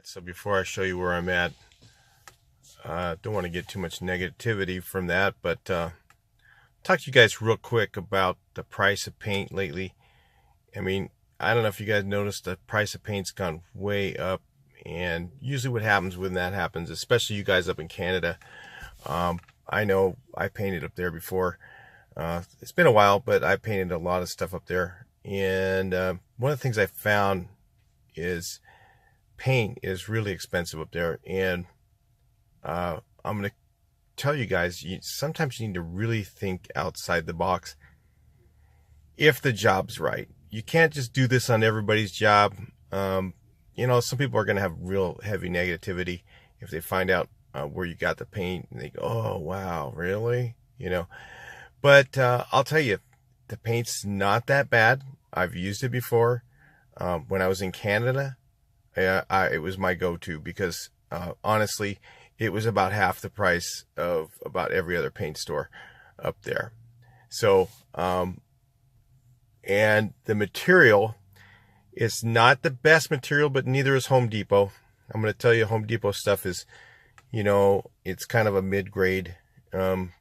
So before I show you where I'm at, don't want to get too much negativity from that, but talk to you guys real quick about the price of paint lately. I mean, I don't know if you guys noticed the price of paint's gone way up, and usually what happens when that happens, especially you guys up in Canada, I know I painted up there before. It's been a while, but I painted a lot of stuff up there, and one of the things I found is paint is really expensive up there, and I'm going to tell you guys, sometimes you need to really think outside the box if the job's right. You can't just do this on everybody's job. You know, some people are going to have real heavy negativity if they find out where you got the paint, and they go, oh, wow, really? You know, but I'll tell you, the paint's not that bad. I've used it before. When I was in Canada, it was my go-to because honestly, it was about half the price of about every other paint store up there. So, and the material is not the best material, but neither is Home Depot. I'm going to tell you, Home Depot stuff is, you know, it's kind of a mid-grade, but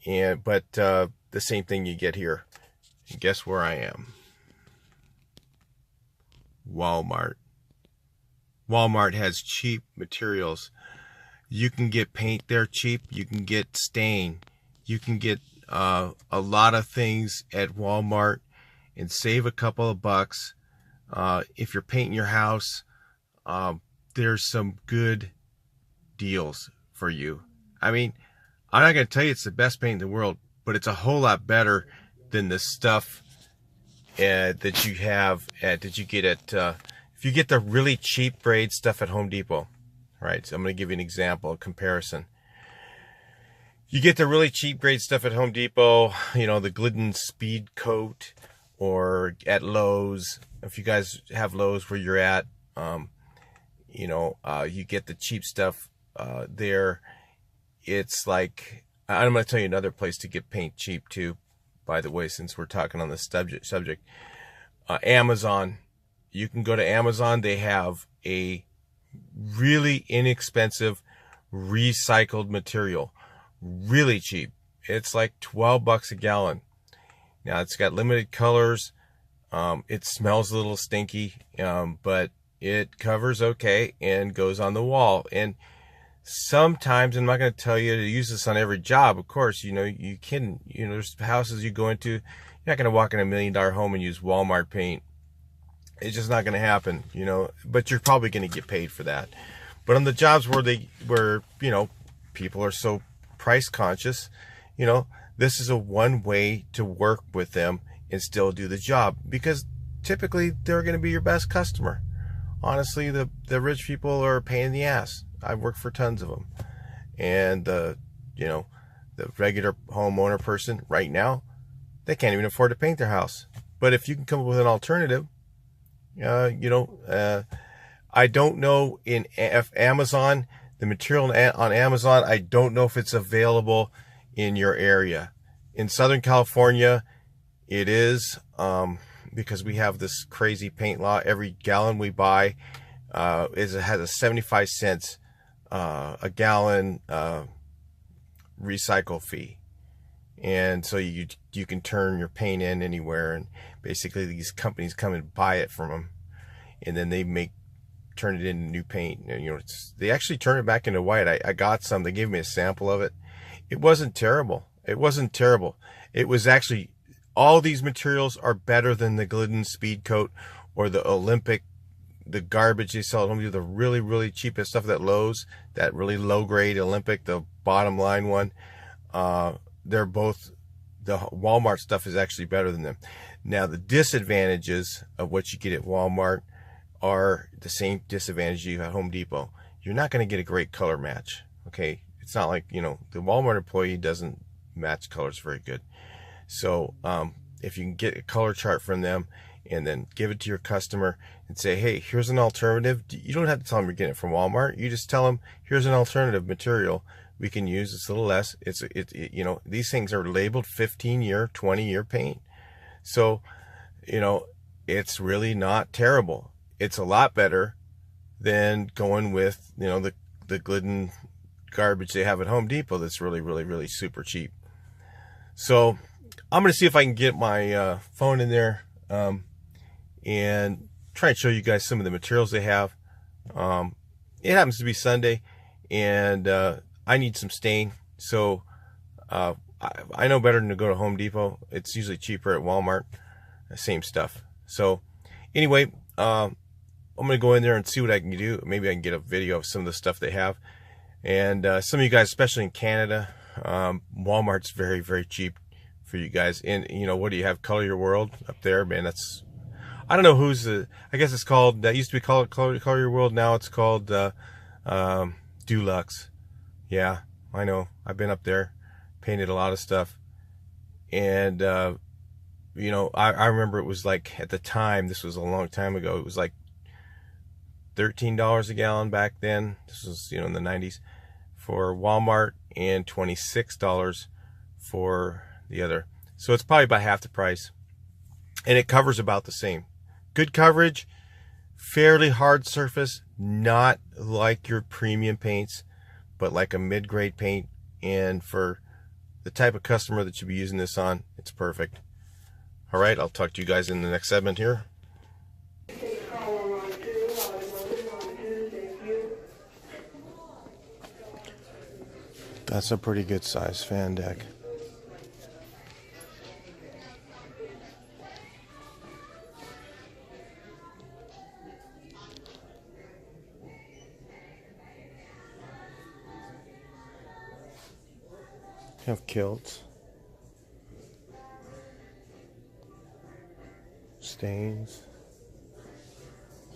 the same thing you get here. And guess where I am? Walmart. Walmart has cheap materials. You can get paint there cheap. You can get stain. You can get a lot of things at Walmart and save a couple of bucks. If you're painting your house, there's some good deals for you. I mean, I'm not going to tell you it's the best paint in the world, but it's a whole lot better than the stuff that you have that you get at if you get the really cheap grade stuff at Home Depot. Right, so I'm going to give you an example, a comparison. You get the really cheap grade stuff at Home Depot, you know, the Glidden Speed Coat, or at Lowe's. If you guys have Lowe's where you're at, you know, you get the cheap stuff there. It's like, I'm going to tell you another place to get paint cheap too, by the way, since we're talking on this subject. Amazon. You can go to Amazon. They have a really inexpensive recycled material, really cheap. It's like 12 bucks a gallon. Now it's got limited colors. It smells a little stinky, but it covers okay and goes on the wall. And sometimes, I'm not going to tell you to use this on every job, of course, you know, you can, you know, there's houses you go into, you're not going to walk in a $1 million home and use Walmart paint. It's just not going to happen, you know, but you're probably going to get paid for that. But on the jobs where you know, people are so price conscious, you know, this is a one way to work with them and still do the job, because typically they're going to be your best customer. Honestly, the rich people are a pain in the ass. I've worked for tons of them. And you know, the regular homeowner person right now, they can't even afford to paint their house. But if you can come up with an alternative, you know, I don't know if Amazon, the material on Amazon, I don't know if it's available in your area. In Southern California, it is, because we have this crazy paint law. Every gallon we buy has a 75 cents a gallon recycle fee. And so you can turn your paint in anywhere, and basically these companies come and buy it from them, and then they turn it into new paint. And, you know, they actually turn it back into white. I got some. They gave me a sample of it. It wasn't terrible. It wasn't terrible. It was actually, all these materials are better than the Glidden Speed Coat or the Olympic, the garbage they sell at Home Depot, the really, really cheapest stuff at Lowe's, that really low grade Olympic, the bottom line one. They're both, the Walmart stuff is actually better than them. Now, the disadvantages of what you get at Walmart are the same disadvantage you have at Home Depot. You're not going to get a great color match. Okay. It's not like, you know, the Walmart employee doesn't match colors very good. So, if you can get a color chart from them and then give it to your customer and say, hey, here's an alternative. You don't have to tell them you're getting it from Walmart. You just tell them, here's an alternative material we can use. It's a little less. You know, these things are labeled 15-year, 20-year paint. So, you know, it's really not terrible. It's a lot better than going with, you know, the Glidden garbage they have at Home Depot that's really, really, really super cheap. So I'm going to see if I can get my phone in there and try and show you guys some of the materials they have. It happens to be Sunday, and I need some stain, so I know better than to go to Home Depot. It's usually cheaper at Walmart, same stuff. So anyway, I'm gonna go in there and see what I can do. Maybe I can get a video of some of the stuff they have. And some of you guys, especially in Canada, Walmart's very, very cheap for you guys. And you know, what do you have? Color Your World up there, man. That's, I don't know who's the, I guess it's called, that used to be called Color Your World. Now it's called Dulux. Yeah, I know. I've been up there, painted a lot of stuff. And, you know, I remember it was like, at the time, this was a long time ago, it was like $13 a gallon back then. This was, you know, in the 90s for Walmart, and $26 for the other. So it's probably about half the price. And it covers about the same. Good coverage, fairly hard surface, not like your premium paints, but like a mid-grade paint. And for the type of customer that you'll be using this on, it's perfect. All right, I'll talk to you guys in the next segment here. That's a pretty good size fan deck. Have kilts, stains.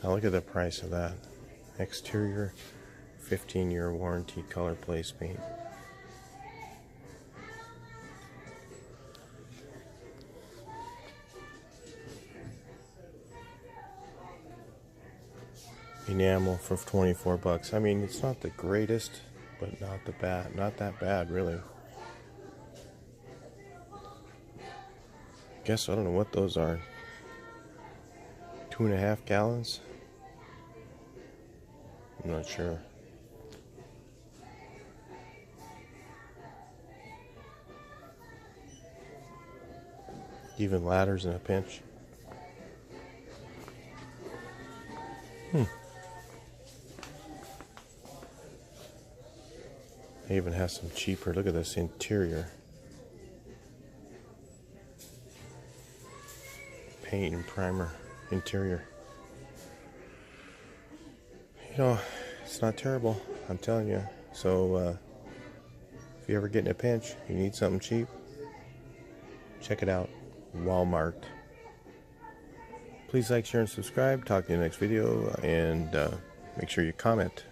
Now look at the price of that. Exterior 15-year warranty, color place paint. Enamel for 24 bucks. I mean, it's not the greatest, but not that bad really. Guess I don't know what those are. 2.5 gallons? I'm not sure. Even ladders in a pinch. They even have some cheaper. Look at this interior. Paint and primer interior. You know, it's not terrible, I'm telling you. So if you ever get in a pinch, you need something cheap, check it out. Walmart. Please like, share, and subscribe. Talk to you in the next video, and make sure you comment.